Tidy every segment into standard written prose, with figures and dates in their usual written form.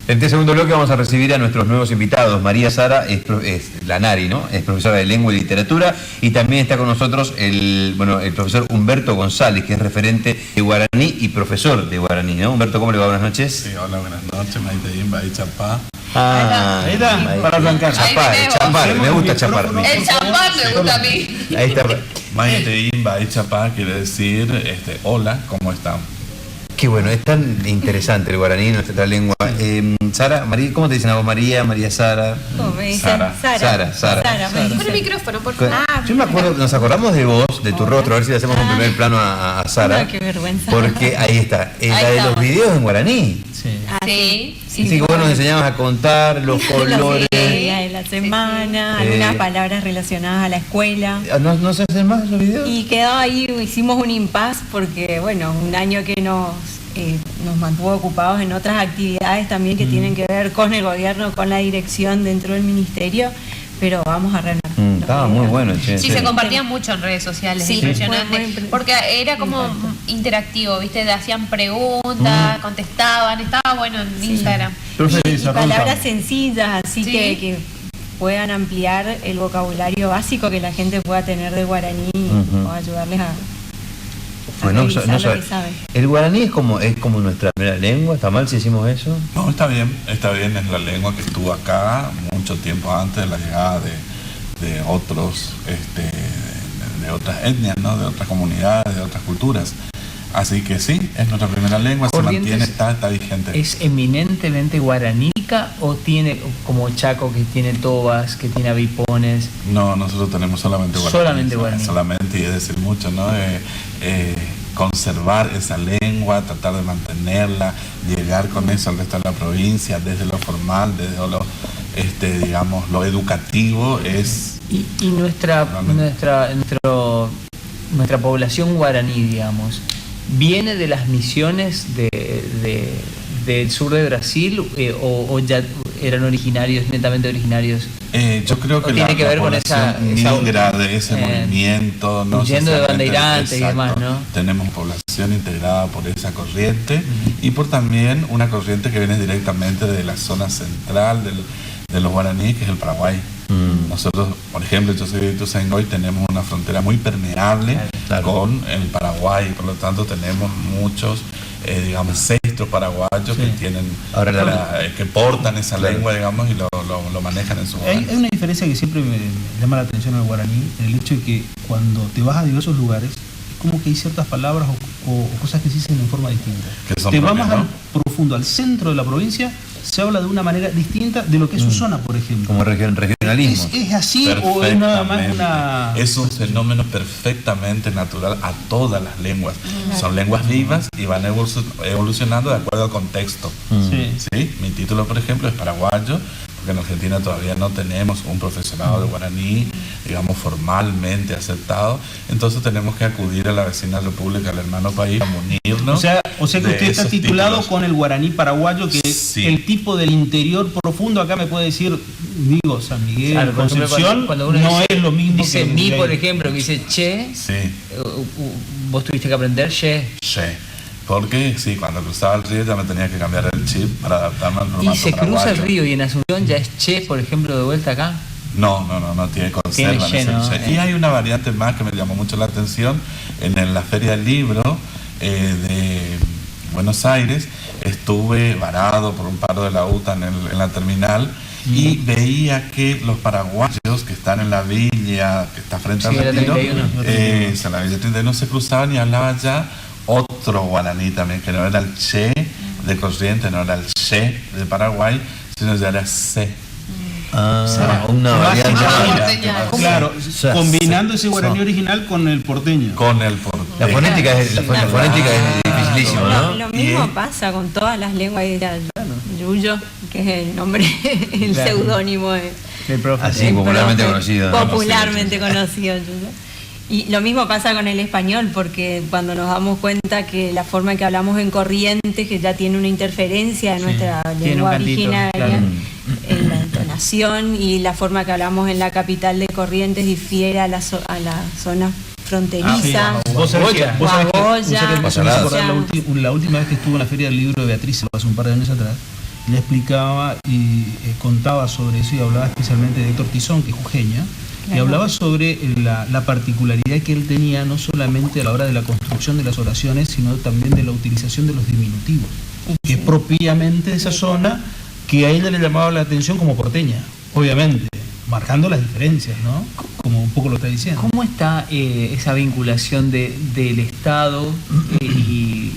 En este segundo bloque vamos a recibir a nuestros nuevos invitados. María Sara es la Nari, ¿no? Es profesora de Lengua y Literatura, y también está con nosotros el profesor Humberto González, que es referente de guaraní y profesor de guaraní, ¿no? Humberto, ¿cómo le va? Buenas noches. Sí, hola, buenas noches. Maite Imba y Chapá. Ahí está, para arrancar. Chapar, me gusta chapar. El champán me gusta a mí. Ahí está. Maite Imba y Chapá quiere decir hola, ¿cómo están? Qué bueno, es tan interesante el guaraní, nuestra lengua. Sara, María, ¿cómo te dicen a vos? María Sara. ¿Cómo me dicen? Sara. Pon el micrófono, por favor. Yo me acuerdo, nos acordamos de vos, de tu rostro, a ver si le hacemos un primer plano a Sara. No, qué vergüenza. Porque ahí está, la de los videos en guaraní. Sí. Sí, que vos nos enseñabas a contar los colores. Los días de la semana, algunas palabras relacionadas a la escuela. ¿No se hacen más los videos? Y quedó ahí, hicimos un impasse porque, bueno, un año que nos mantuvo ocupados en otras actividades también que tienen que ver con el gobierno, con la dirección dentro del ministerio, pero vamos a retomar. Estaba muy bueno, che. Sí, se compartían mucho en redes sociales, sí, impresionante, porque era como interactivo, ¿viste? Hacían preguntas, contestaban, estaba bueno en Instagram. Y palabras sencillas, así que puedan ampliar el vocabulario básico que la gente pueda tener del guaraní o ayudarles a bueno, no lo que saben. El guaraní es como nuestra primera lengua. ¿Está mal si decimos eso? No, está bien, es la lengua que estuvo acá mucho tiempo antes de la llegada de otros, de otras etnias, ¿no? De otras comunidades, de otras culturas. Así que sí, es nuestra primera lengua, se mantiene, está vigente. ¿Es eminentemente guaranítica o tiene como Chaco, que tiene tobas, que tiene avipones? No, nosotros tenemos solamente guaraní. Solamente guaraní. Solamente, y es decir mucho, ¿no? Conservar esa lengua, tratar de mantenerla, llegar con eso al resto de la provincia, desde lo formal, desde lo, digamos, lo educativo es... Y nuestra población guaraní, digamos, ¿viene de las misiones del sur de Brasil o ya eran netamente originarios? Yo creo que tiene que ver con esa migra de ese movimiento, no yendo de bandeirantes y demás, ¿no? Tenemos población integrada por esa corriente y por también una corriente que viene directamente de la zona central de los guaraníes, que es el Paraguay. Nosotros, por ejemplo, yo soy de Ituzaingó y tenemos una frontera muy permeable con el Paraguay, por lo tanto tenemos muchos, digamos, ancestros paraguayos que tienen, que portan esa lengua, digamos, y lo manejan en su hogar. Hay una diferencia que siempre me llama la atención al guaraní, en el hecho de que cuando te vas a diversos lugares, es como que hay ciertas palabras o cosas que se dicen en forma distinta. Te vas más al profundo, al centro de la provincia, se habla de una manera distinta de lo que es su zona, por ejemplo. Como regionalismo. ¿Es así o es nada más una...? Es un fenómeno perfectamente natural a todas las lenguas. Son lenguas vivas y van evolucionando de acuerdo al contexto. ¿Sí? Mi título, por ejemplo, es paraguayo, porque en Argentina todavía no tenemos un profesorado de guaraní, digamos, formalmente aceptado. Entonces tenemos que acudir a la vecina república, al hermano país, a unirnos. O sea que usted está titulado títulos con el guaraní paraguayo, que es el tipo del interior profundo. Acá me puede decir, digo, San Miguel, Concepción, cuando uno no dice, es lo mismo dice que mi, por ejemplo, que dice che, vos tuviste que aprender che. Porque sí, cuando cruzaba el río ya me tenía que cambiar el chip para adaptarme al formato ¿Y se paraguayo. cruza el río y en Asunción ya es che, por ejemplo, de vuelta acá? No tiene conserva. Y hay una variante más que me llamó mucho la atención. En la Feria del Libro de Buenos Aires estuve varado por un paro de la UTA en la terminal y veía que los paraguayos que están en la villa, que está frente al Retiro, en la villa 31 se cruzaban y hablaban ya otro guaraní también, que no era el che de Corrientes, no era el che de Paraguay, sino ya era ce. Una variante. Claro, combinando ese guaraní original con el porteño. La fonética es dificilísima, ¿no? Lo mismo pasa con todas las lenguas. Yuyo, que es el nombre, el seudónimo del profe. Así popularmente conocido. Popularmente conocido, Yuyo. Y lo mismo pasa con el español, porque cuando nos damos cuenta que la forma en que hablamos en Corrientes, que ya tiene una interferencia de nuestra lengua originaria, en la entonación, y la forma que hablamos en la capital de Corrientes difiere a la zona fronteriza. Vos sabés que la última vez que estuve en la Feria del Libro de Beatriz, hace un par de años atrás, le explicaba y contaba sobre eso y hablaba especialmente de Héctor Tizón, que es jujeña, y hablaba sobre la particularidad que él tenía no solamente a la hora de la construcción de las oraciones, sino también de la utilización de los diminutivos, que es propiamente de esa zona que a ella le llamaba la atención como porteña, obviamente, marcando las diferencias, ¿no? Como un poco lo está diciendo. ¿Cómo está esa vinculación del Estado y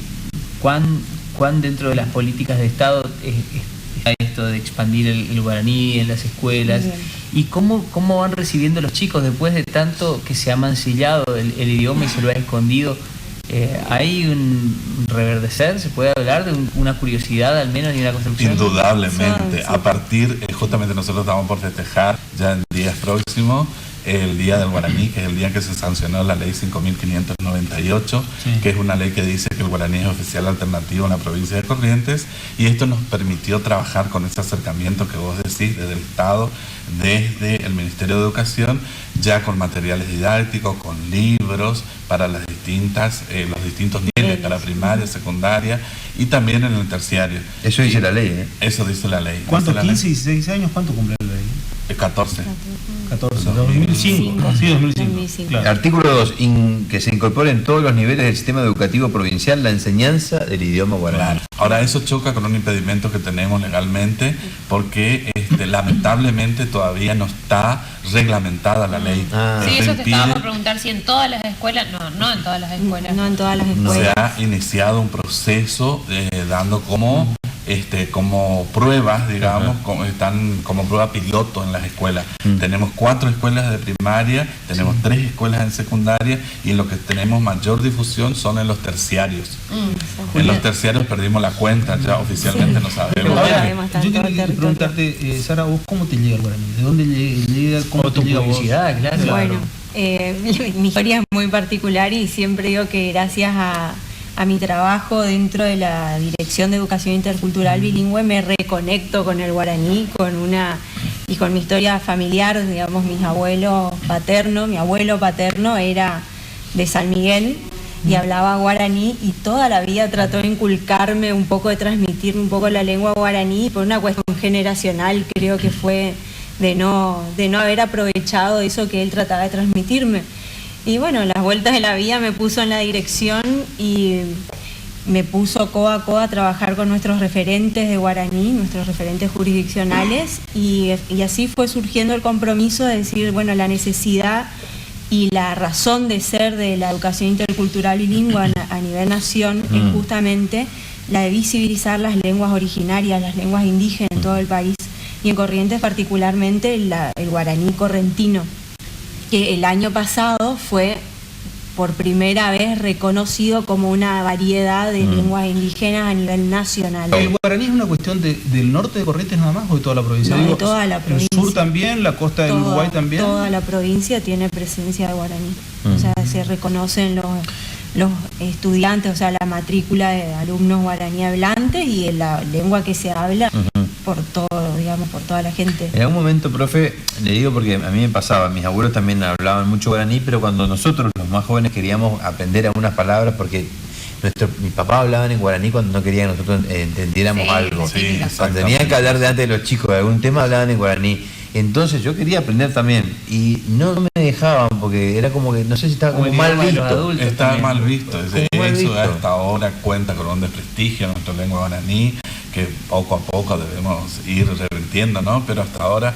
cuán dentro de las políticas de Estado está esto de expandir el guaraní en las escuelas? ¿Y cómo van recibiendo los chicos después de tanto que se ha mancillado el idioma y se lo ha escondido? ¿Hay un reverdecer? ¿Se puede hablar de una curiosidad al menos y una construcción? Indudablemente. Sí. A partir, justamente nosotros estamos por festejar ya en días próximos el Día del Guaraní, que es el día que se sancionó la ley 5.598, que es una ley que dice que el guaraní es oficial alternativo en la provincia de Corrientes, y esto nos permitió trabajar con ese acercamiento que vos decís desde el Estado, desde el Ministerio de Educación, ya con materiales didácticos, con libros para los distintos niveles, para primaria, secundaria y también en el terciario. Eso dice la ley, ¿eh? Eso dice la ley. ¿Cuánto? ¿15 y 16 años? ¿Cuánto cumple la ley? 14. 2005. Sí, 2005. Claro. Artículo 2. Que se incorpore en todos los niveles del sistema educativo provincial la enseñanza del idioma guaraní. Claro. Ahora, eso choca con un impedimento que tenemos legalmente porque lamentablemente todavía no está reglamentada la ley. Sí, eso te estaba por preguntar si en todas las escuelas, no en todas las escuelas. No en todas las escuelas. Se ha iniciado un proceso dando como pruebas, digamos, como prueba piloto en las escuelas. Tenemos 4 escuelas de primaria, tenemos 3 escuelas en secundaria y en lo que tenemos mayor difusión son en los terciarios. En los terciarios perdimos la cuenta, ya oficialmente no sabemos. Ahora, yo quería preguntarte, Sara, ¿vos cómo te llega el guaraní? ¿De dónde llega? ¿Cómo te llega vos? Claro. Bueno, mi historia es muy particular y siempre digo que gracias a mi trabajo dentro de la Dirección de Educación Intercultural Bilingüe me reconecto con el guaraní, y con mi historia familiar, digamos, mi abuelo paterno era de San Miguel y hablaba guaraní y toda la vida trató de inculcarme un poco, de transmitirme un poco la lengua guaraní, por una cuestión generacional creo que fue de no haber aprovechado eso que él trataba de transmitirme. Y bueno, las vueltas de la vida me puso en la dirección y me puso codo a codo a trabajar con nuestros referentes de guaraní, nuestros referentes jurisdiccionales, y así fue surgiendo el compromiso de decir, bueno, la necesidad y la razón de ser de la educación intercultural bilingüe a nivel nación es justamente la de visibilizar las lenguas originarias, las lenguas indígenas en todo el país, y en Corrientes particularmente el guaraní correntino, que el año pasado fue por primera vez reconocido como una variedad de lenguas indígenas a nivel nacional. ¿El guaraní es una cuestión del norte de Corrientes nada más o de toda la provincia? No, de toda la provincia. ¿El sur también? ¿La costa del Uruguay también? Toda la provincia tiene presencia de guaraní. O sea, se reconocen los estudiantes, o sea, la matrícula de alumnos guaraní hablantes y la lengua que se habla por todo, digamos, por toda la gente. En algún momento, profe, le digo porque a mí me pasaba, mis abuelos también hablaban mucho guaraní, pero cuando nosotros, los más jóvenes, queríamos aprender algunas palabras, porque mis papás hablaban en guaraní cuando no querían que nosotros entendiéramos algo. Cuando tenían que hablar delante de los chicos de algún tema, hablaban en guaraní. Entonces yo quería aprender también y no me dejaban porque era como que, no sé si estaba como mal visto. Estaba mal visto. Eso hasta ahora cuenta con un desprestigio en nuestra lengua guaraní, que poco a poco debemos ir revirtiendo, ¿no? Pero hasta ahora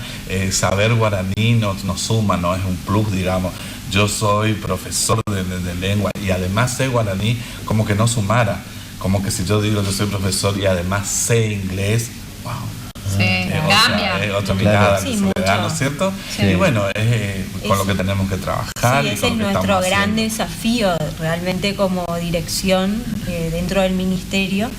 saber guaraní nos suma, no es un plus, digamos. Yo soy profesor de lengua y además sé guaraní, como que no sumara. Como que si yo digo yo soy profesor y además sé inglés, wow. Sí, cambia. Otra mirada que se le da, ¿no es cierto? Sí. Y bueno, es con lo que tenemos que trabajar. Sí, ese es nuestro gran desafío, realmente como dirección dentro del ministerio,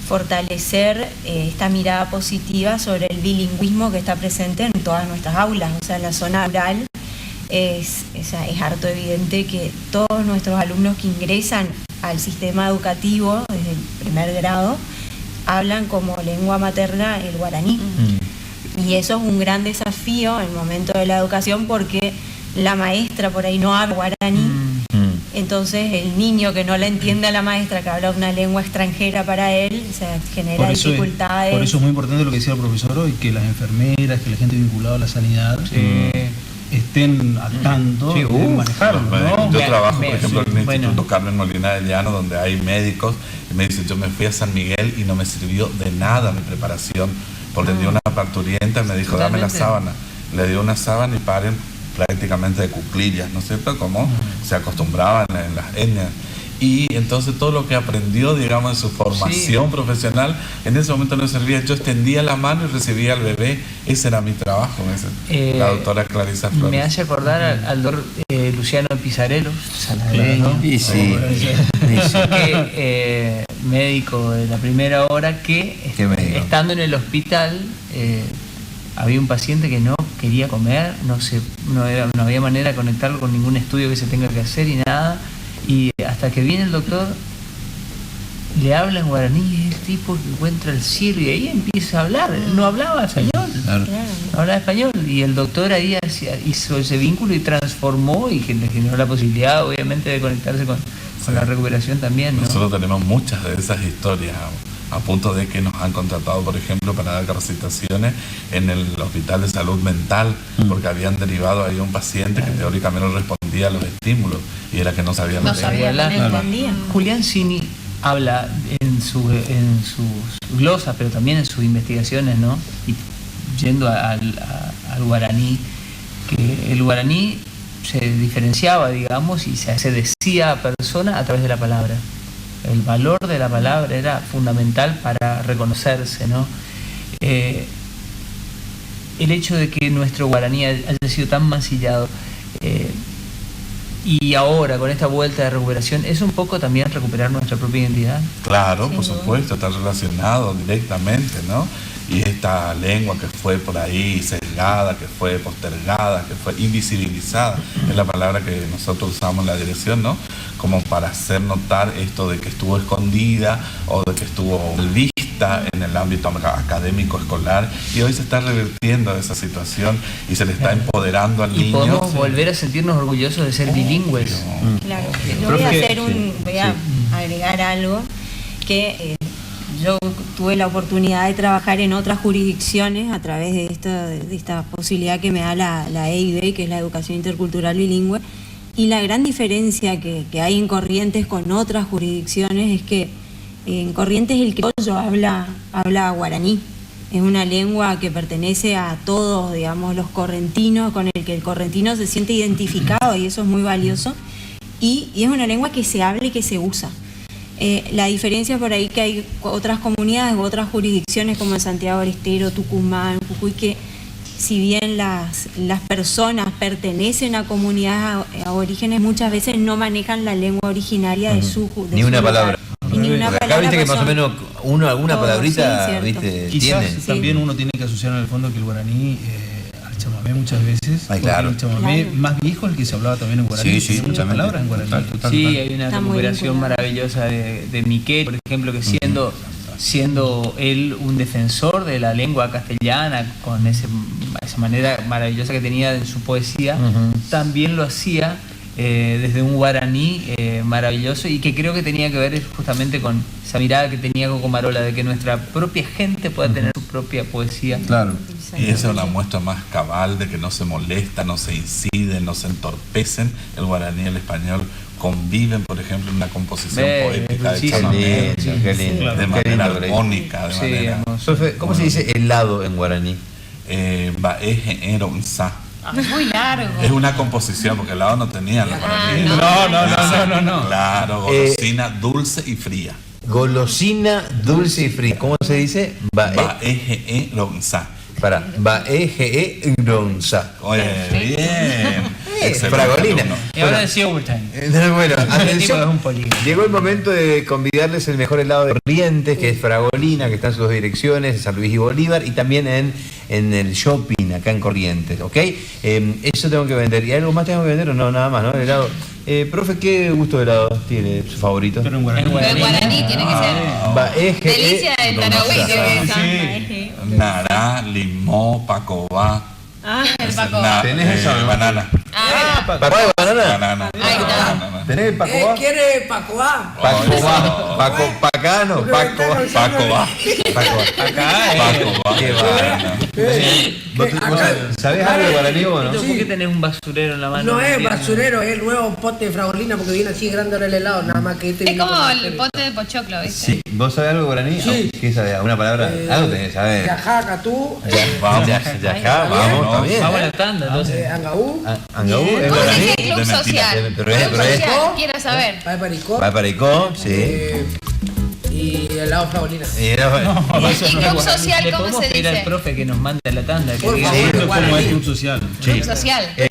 fortalecer esta mirada positiva sobre el bilingüismo que está presente en todas nuestras aulas. O sea, en la zona rural es harto evidente que todos nuestros alumnos que ingresan al sistema educativo desde el primer grado hablan como lengua materna el guaraní. Y eso es un gran desafío en el momento de la educación porque la maestra por ahí no habla guaraní. Entonces el niño que no la entiende a la maestra, que habla una lengua extranjera para él, o sea, genera dificultades. Por eso es muy importante lo que decía el profesor hoy, que las enfermeras, que la gente vinculada a la sanidad estén al tanto de manejarlo, ¿no? Yo trabajo, por ejemplo, en el Instituto Carmen Molina de Llano, donde hay médicos, y me dicen, yo me fui a San Miguel y no me sirvió de nada mi preparación, porque dio una parturienta y me dijo, dame la sábana. Le dio una sábana y paren prácticamente de cuclillas, ¿no es cierto? Como se acostumbraban en las etnias. Y entonces todo lo que aprendió, digamos, en su formación profesional, en ese momento no servía. Yo extendía la mano y recibía al bebé. Ese era mi trabajo, la doctora Clarisa Flores. Me hace acordar al doctor Luciano Pizarello, saladeño, médico de la primera hora, que estando en el hospital había un paciente que no quería comer, no había manera de conectarlo con ningún estudio que se tenga que hacer y nada. Y hasta que viene el doctor, le habla en guaraní, y es el tipo que encuentra el cielo, y ahí empieza a hablar. No hablaba español, no hablaba español, y el doctor ahí hizo ese vínculo y transformó, y que le generó la posibilidad, obviamente, de conectarse con la recuperación también, ¿no? Nosotros tenemos muchas de esas historias, a punto de que nos han contratado, por ejemplo, para dar capacitaciones en el Hospital de Salud Mental, porque habían derivado ahí a un paciente que teóricamente no respondía a los estímulos y era que no sabía hablar. Julián Cini habla en sus glosas, pero también en sus investigaciones, ¿no? Y yendo al guaraní, que el guaraní se diferenciaba, digamos, y se decía a persona a través de la palabra. El valor de la palabra era fundamental para reconocerse, ¿no? El hecho de que nuestro guaraní haya sido tan mancillado y ahora con esta vuelta de recuperación es un poco también recuperar nuestra propia identidad. Claro, por supuesto, está relacionado directamente, ¿no? Y esta lengua que fue por ahí sesgada, que fue postergada, que fue invisibilizada, es la palabra que nosotros usamos en la dirección, ¿no? Como para hacer notar esto de que estuvo escondida o de que estuvo vista en el ámbito académico escolar, y hoy se está revirtiendo esa situación y se le está empoderando al niño. Y podemos volver a sentirnos orgullosos de ser bilingües. Claro. Yo voy a agregar algo que yo tuve la oportunidad de trabajar en otras jurisdicciones a través de esta posibilidad que me da la EIB, que es la Educación Intercultural Bilingüe, y la gran diferencia que hay en Corrientes con otras jurisdicciones es que en Corrientes el criollo habla guaraní. Es una lengua que pertenece a todos, digamos, los correntinos, con el que el correntino se siente identificado, y eso es muy valioso, y es una lengua que se habla y que se usa. La diferencia por ahí que hay otras comunidades u otras jurisdicciones como en Santiago del Estero, Tucumán, Jujuy, que si bien las personas pertenecen a comunidades aborígenes, muchas veces no manejan la lengua originaria de su ni una palabra. Ni una acá palabra, viste que más o menos alguna palabrita, sí, viste, quizás tiene. también uno tiene que asociar en el fondo que el guaraní al chamamé muchas veces, claro. El chamamé más viejo, el que se hablaba también en guaraní, sí, muchas palabras en guaraní. Sí, hay una recuperación maravillosa de Miquel, por ejemplo, que siendo él un defensor de la lengua castellana, con esa manera maravillosa que tenía en su poesía, también lo hacía desde un guaraní maravilloso, y que creo que tenía que ver justamente con esa mirada que tenía Coco Marola, de que nuestra propia gente pueda tener su propia poesía. Claro. Y esa es la muestra más cabal de que no se molesta, no se inciden, no se entorpecen. El guaraní y el español conviven, por ejemplo, en una composición poética de chamamé, de manera armónica, de manera... Profe, ¿cómo se dice helado en guaraní? Baeje eronza. Muy largo. Es una composición, porque el lado no tenía los guaraní. No. Claro, golosina dulce y fría. Golosina dulce y fría. ¿Cómo se dice? Baeje eronza. Baeje eronza. Oye, bien. Fragolina. Y ahora decía overtime. Bueno, atención. Llegó el momento de convidarles el mejor helado de Corrientes, que es Fragolina, que está en sus dos direcciones, en San Luis y Bolívar, y también en el shopping acá en Corrientes, ¿ok? Eso tengo que vender. ¿Y algo más tengo que vender o no? Nada más, ¿no? El helado. Profe, ¿qué gusto de helado tiene su favorito? Pero en guaraní. El guaraní tiene que ser. Delicia del Tarahui. Nará, limón, pacobá. El Paco. ¿Tenés eso, no? Banana. ¿Pacoa de banana? Banana. Ahí está. ¿Tenés pacoa? ¿Quiere Pacoa? Pacano, Pacoa. Acá qué bárbaro. ¿Sabés algo de guaraní o no? ¿Por qué tenés un basurero en la mano? No es basurero, es el nuevo pote de fragolina porque viene así grande ahora el helado, nada más que este. Es vino como con el la pote de pochoclo, ¿viste? Sí. ¿Vos sabés algo de guaraní? Sí. ¿Qué sabés? ¿Alguna palabra? Algo tenés que saber. Yajá, Catú, Vamos. Yajá, vamos, está bien. Vamos a la tanda, entonces. Angaú, Angaú, ¿es ¿Cómo guaraní? dice club social? Pero es- Club pero es- social, quiero saber. Paparicó Paparicó, sí. y helado fragolina. Y era- ¿Y club social Le cómo podemos se pedir al dice? profe que nos mande a la tanda. Que Por diga, favor. Esto es como el club social. Club social. Y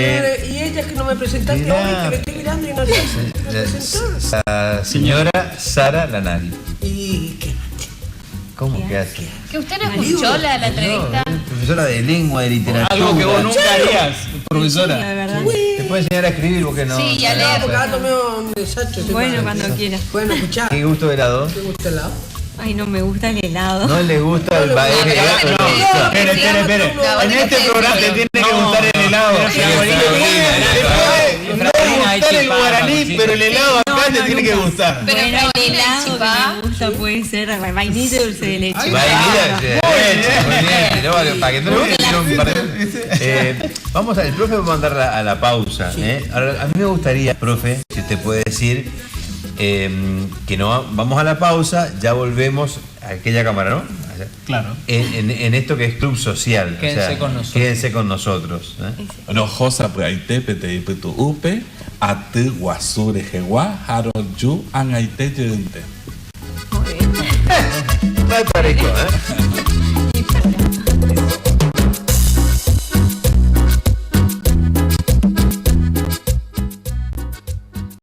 ella que no me presentaste mirá. hoy, que le estoy mirando y no sé si me presentó. La señora Sara Lanari. ¿Y qué? ¿Cómo que hace? ¿Que usted no escuchó la entrevista? Profesora de lengua, de literatura. Algo que vos nunca harías, Sí, profesora. de verdad. ¿Te puede enseñar a escribir porque no? Sí, ya no, leer. Porque ahora tomé un desacho. Bueno, cuando quiera. Bueno, escuchá. ¿Qué gusto de helado? ¿Te gusta el helado? Ay, no me gusta el helado. No le gusta el baile. Espere. En este programa te tiene que gustar el helado. No gustar el guaraní, pero el helado acá te tiene que gustar. Pero Bueno, el fragolina y helado que chipá. me gusta puede ser vainilla y dulce de leche. Vainilla, para que no le guste, un par de- vamos el profe va a mandar a la pausa. Ahora, a mí me gustaría, profe, si usted puede decir que no vamos a la pausa, ya volvemos a aquella cámara, ¿no? Claro. En esto que es club social. Quédense con nosotros. Quédense con nosotros. Rojosa Praite, Pete, Pitu Upe, Atu Guasure Jewa, Harold Yu, Angaite Yente. Muy bien. Vai para aí,